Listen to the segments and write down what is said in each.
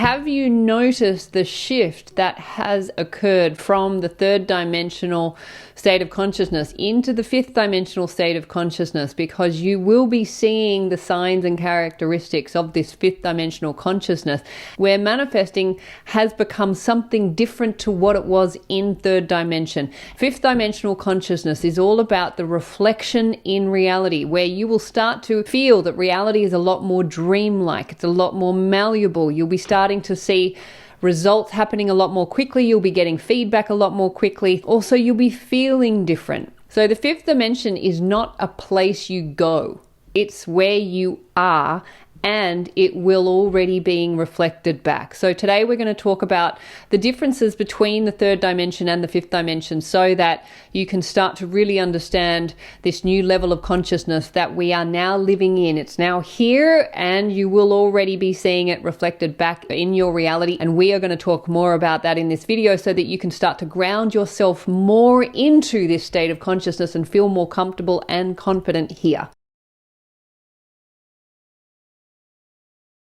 have you noticed the shift that has occurred from the third dimensional state of consciousness into the fifth dimensional state of consciousness? Because you will be seeing the signs and characteristics of this fifth dimensional consciousness, where manifesting has become something different to what it was in third dimension. Fifth dimensional consciousness is all about the reflection in reality, where you will start to feel that reality is a lot more dreamlike. It's a lot more malleable. You'll be starting to see results happening a lot more quickly. You'll be getting feedback a lot more quickly. Also, you'll be feeling different. So the fifth dimension is not a place you go. It's where you are, and it will already being reflected back. So today we're going to talk about the differences between the third dimension and the fifth dimension, so that you can start to really understand this new level of consciousness that we are now living in. It's now here, and you will already be seeing it reflected back in your reality. And we are going to talk more about that in this video, so that you can start to ground yourself more into this state of consciousness and feel more comfortable and confident here.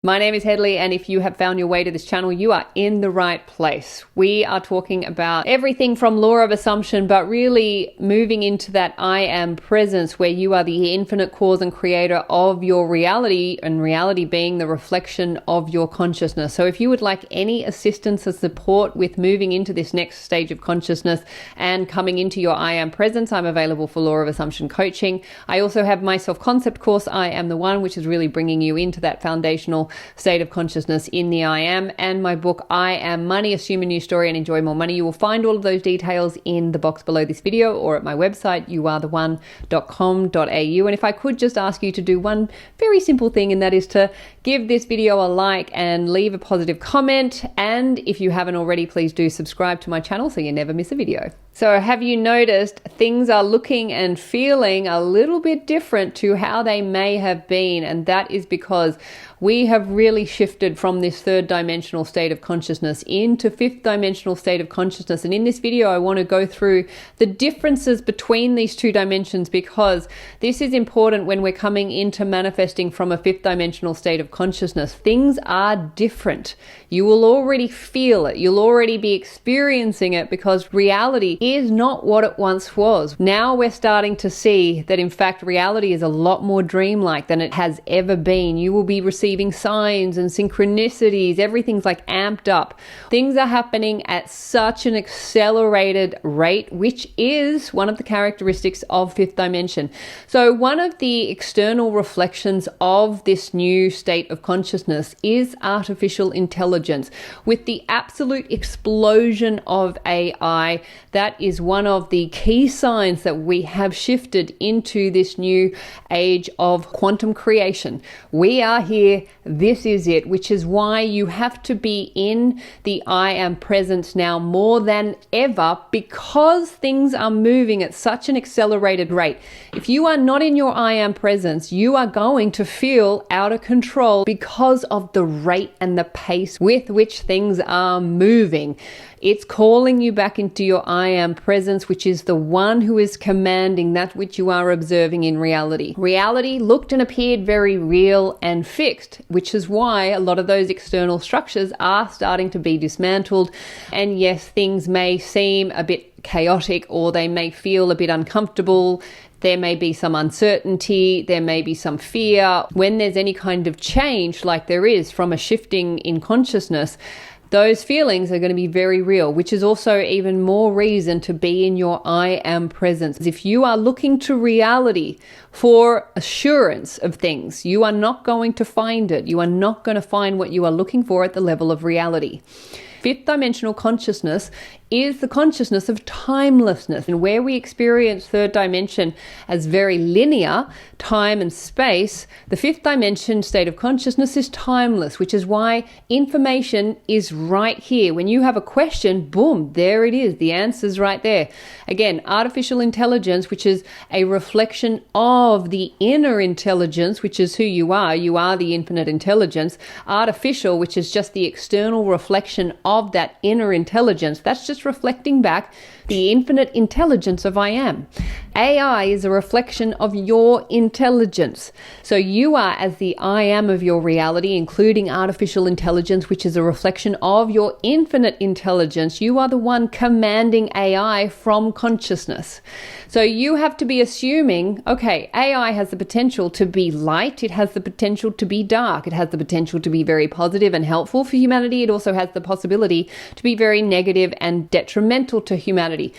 My name is Hedley, and if you have found your way to this channel, you are in the right place. We are talking about everything from law of assumption, but really moving into that I am presence, where you are the infinite cause and creator of your reality, and reality being the reflection of your consciousness. So if you would like any assistance or support with moving into this next stage of consciousness and coming into your I am presence, I'm available for law of assumption coaching. I also have my self-concept course, I Am the One, which is really bringing you into that foundational state of consciousness in the I Am, and my book I Am Money, Assume a New Story and Enjoy More Money. You will find all of those details in the box below this video or at my website youaretheone.com.au. And if I could just ask you to do one very simple thing, and that is to give this video a like and leave a positive comment, and if you haven't already, please do subscribe to my channel so you never miss a video. So have you noticed things are looking and feeling a little bit different to how they may have been? And that is because we have really shifted from this third dimensional state of consciousness into fifth dimensional state of consciousness. And in this video, I want to go through the differences between these two dimensions, because this is important when we're coming into manifesting from a fifth dimensional state of consciousness. Things are different. You will already feel it. You'll already be experiencing it, because reality is not what it once was. Now we're starting to see that, in fact, reality is a lot more dreamlike than it has ever been. You will be receiving signs and synchronicities. Everything's like amped up. Things are happening at such an accelerated rate, which is one of the characteristics of fifth dimension. So one of the external reflections of this new state of consciousness is artificial intelligence. With the absolute explosion of AI, that is one of the key signs that we have shifted into this new age of quantum creation. We are here. This is it, which is why you have to be in the I am presence now more than ever, because things are moving at such an accelerated rate. If you are not in your I am presence, you are going to feel out of control because of the rate and the pace with which things are moving. It's calling you back into your I am presence, which is the one who is commanding that which you are observing in reality. Reality looked and appeared very real and fixed, which is why a lot of those external structures are starting to be dismantled. And yes, things may seem a bit chaotic, or they may feel a bit uncomfortable. There may be some uncertainty, there may be some fear. When there's any kind of change, like there is from a shifting in consciousness, those feelings are going to be very real, which is also even more reason to be in your I am presence. If you are looking to reality for assurance of things, you are not going to find it. You are not going to find what you are looking for at the level of reality. Fifth dimensional consciousness is the consciousness of timelessness. And where we experience third dimension as very linear, time and space, the fifth dimension state of consciousness is timeless, which is why information is right here. When you have a question, boom, there it is. The answer's right there. Again, artificial intelligence, which is a reflection of the inner intelligence, which is who you are. You are the infinite intelligence. Artificial, which is just the external reflection of that inner intelligence. That's just reflecting back the infinite intelligence of I am. AI is a reflection of your intelligence. So you are as the I am of your reality, including artificial intelligence, which is a reflection of your infinite intelligence. You are the one commanding AI from consciousness. So you have to be assuming, okay, AI has the potential to be light. It has the potential to be dark. It has the potential to be very positive and helpful for humanity. It also has the possibility to be very negative and detrimental to humanity.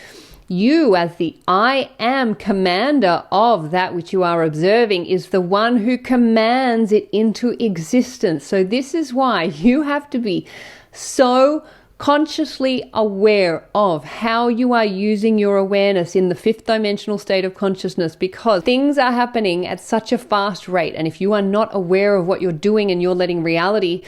You, as the I am commander of that which you are observing, is the one who commands it into existence. So this is why you have to be so consciously aware of how you are using your awareness in the fifth dimensional state of consciousness, because things are happening at such a fast rate. And if you are not aware of what you're doing and you're letting reality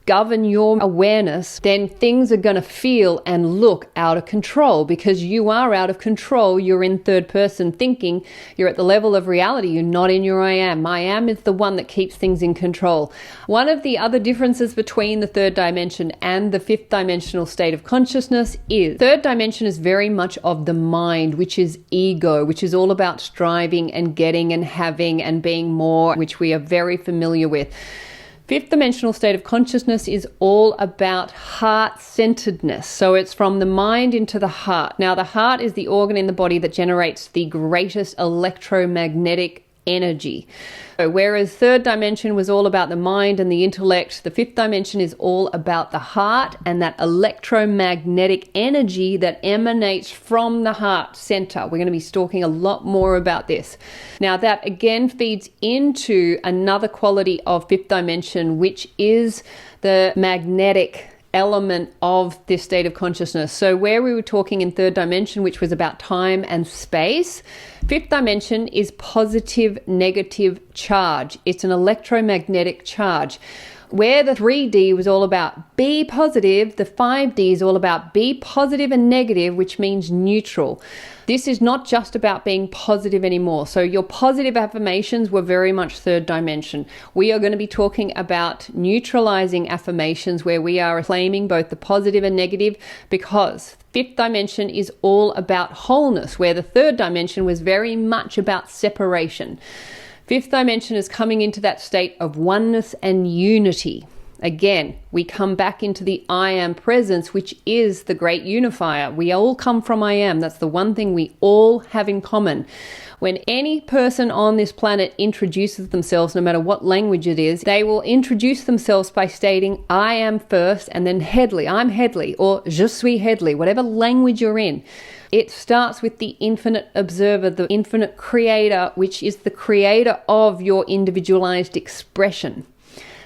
govern your awareness, then things are going to feel and look out of control, because you are out of control. You're in third person thinking. You're at the level of reality. You're not in your I am. I am is the one that keeps things in control. One of the other differences between the third dimension and the fifth dimensional state of consciousness is third dimension is very much of the mind, which is ego, which is all about striving and getting and having and being more, which we are very familiar with. Fifth dimensional state of consciousness is all about heart-centeredness. So it's from the mind into the heart. Now, the heart is the organ in the body that generates the greatest electromagnetic energy. So whereas third dimension was all about the mind and the intellect, the fifth dimension is all about the heart and that electromagnetic energy that emanates from the heart center. We're going to be talking a lot more about this. Now, that again feeds into another quality of fifth dimension, which is the magnetic element of this state of consciousness. So where we were talking in third dimension, which was about time and space, fifth dimension is positive negative charge. It's an electromagnetic charge. Where the 3D was all about be positive, the 5D is all about be positive and negative, which means neutral. This is not just about being positive anymore. So your positive affirmations were very much third dimension. We are going to be talking about neutralizing affirmations, where we are claiming both the positive and negative, because fifth dimension is all about wholeness, where the third dimension was very much about separation. Fifth dimension is coming into that state of oneness and unity. Again, we come back into the I am presence, which is the great unifier. We all come from I am. That's the one thing we all have in common. When any person on this planet introduces themselves, no matter what language it is, they will introduce themselves by stating I am first, and then Hedley, I'm Hedley, or je suis Hedley, whatever language you're in. It starts with the infinite observer, the infinite creator, which is the creator of your individualized expression.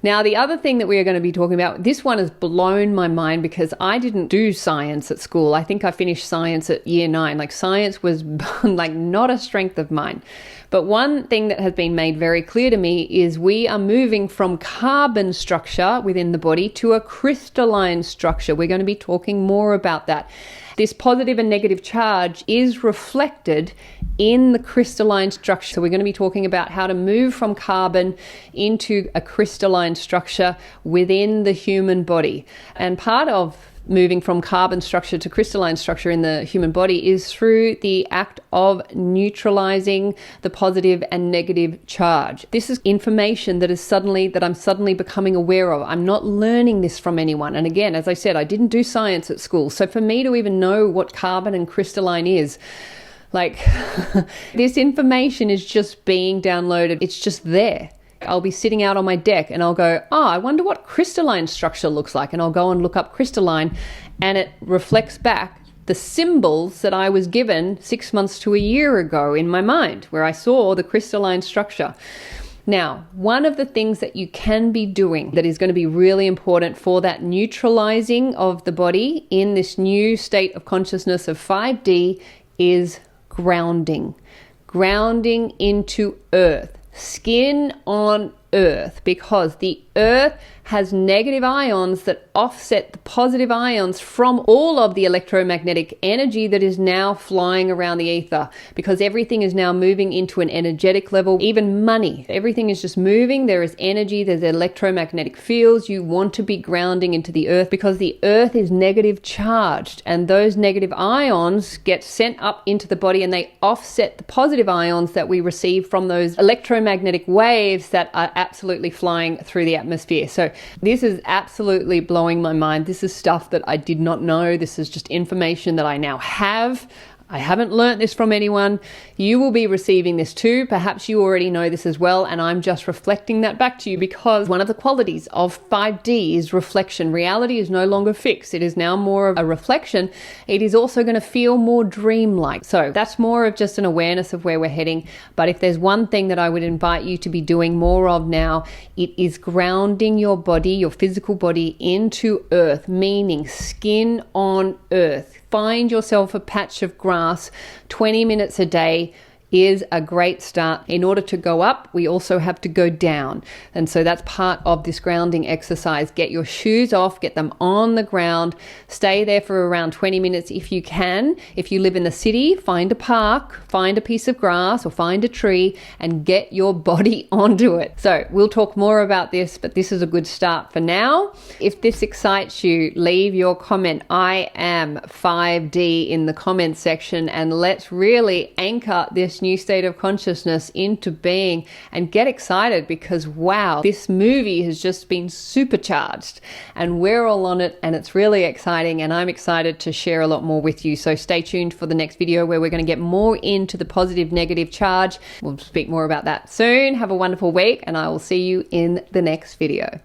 Now, the other thing that we are going to be talking about, this one has blown my mind, because I didn't do science at school. I think I finished science at year 9. Like, science was like not a strength of mine. But one thing that has been made very clear to me is we are moving from carbon structure within the body to a crystalline structure. We're going to be talking more about that. This positive and negative charge is reflected in the crystalline structure. So we're going to be talking about how to move from carbon into a crystalline structure within the human body. And part of moving from carbon structure to crystalline structure in the human body is through the act of neutralizing the positive and negative charge. This is information that I'm suddenly becoming aware of. I'm not learning this from anyone. And again, as I said, I didn't do science at school. So for me to even know what carbon and crystalline is, like this information is just being downloaded. It's just there. I'll be sitting out on my deck and I'll go, I wonder what crystalline structure looks like. And I'll go and look up crystalline, and it reflects back the symbols that I was given 6 months to a year ago in my mind, where I saw the crystalline structure. Now, one of the things that you can be doing that is going to be really important for that neutralizing of the body in this new state of consciousness of 5D is grounding. Grounding into earth. Skin on earth, because the earth has negative ions that offset the positive ions from all of the electromagnetic energy that is now flying around the ether, because everything is now moving into an energetic level. Even money, everything is just moving. There is energy, there's electromagnetic fields. You want to be grounding into the earth because the earth is negative charged, and those negative ions get sent up into the body and they offset the positive ions that we receive from those electromagnetic waves that are absolutely flying through the atmosphere. So this is absolutely blowing my mind. This is stuff that I did not know. This is just information that I now have. I haven't learnt this from anyone. You will be receiving this too. Perhaps you already know this as well, and I'm just reflecting that back to you, because one of the qualities of 5D is reflection. Reality is no longer fixed. It is now more of a reflection. It is also going to feel more dreamlike. So that's more of just an awareness of where we're heading. But if there's one thing that I would invite you to be doing more of now, it is grounding your body, your physical body, into earth, meaning skin on earth. Find yourself a patch of grass. 20 minutes a day is a great start. In order to go up, we also have to go down. And so that's part of this grounding exercise. Get your shoes off, get them on the ground, stay there for around 20 minutes if you can. If you live in the city, find a park, find a piece of grass or find a tree and get your body onto it. So we'll talk more about this, but this is a good start for now. If this excites you, leave your comment, I am 5D, in the comment section, and let's really anchor this new state of consciousness into being and get excited, because wow, this movie has just been supercharged and we're all on it and it's really exciting, and I'm excited to share a lot more with you. So stay tuned for the next video where we're going to get more into the positive negative charge. We'll speak more about that soon. Have a wonderful week and I will see you in the next video.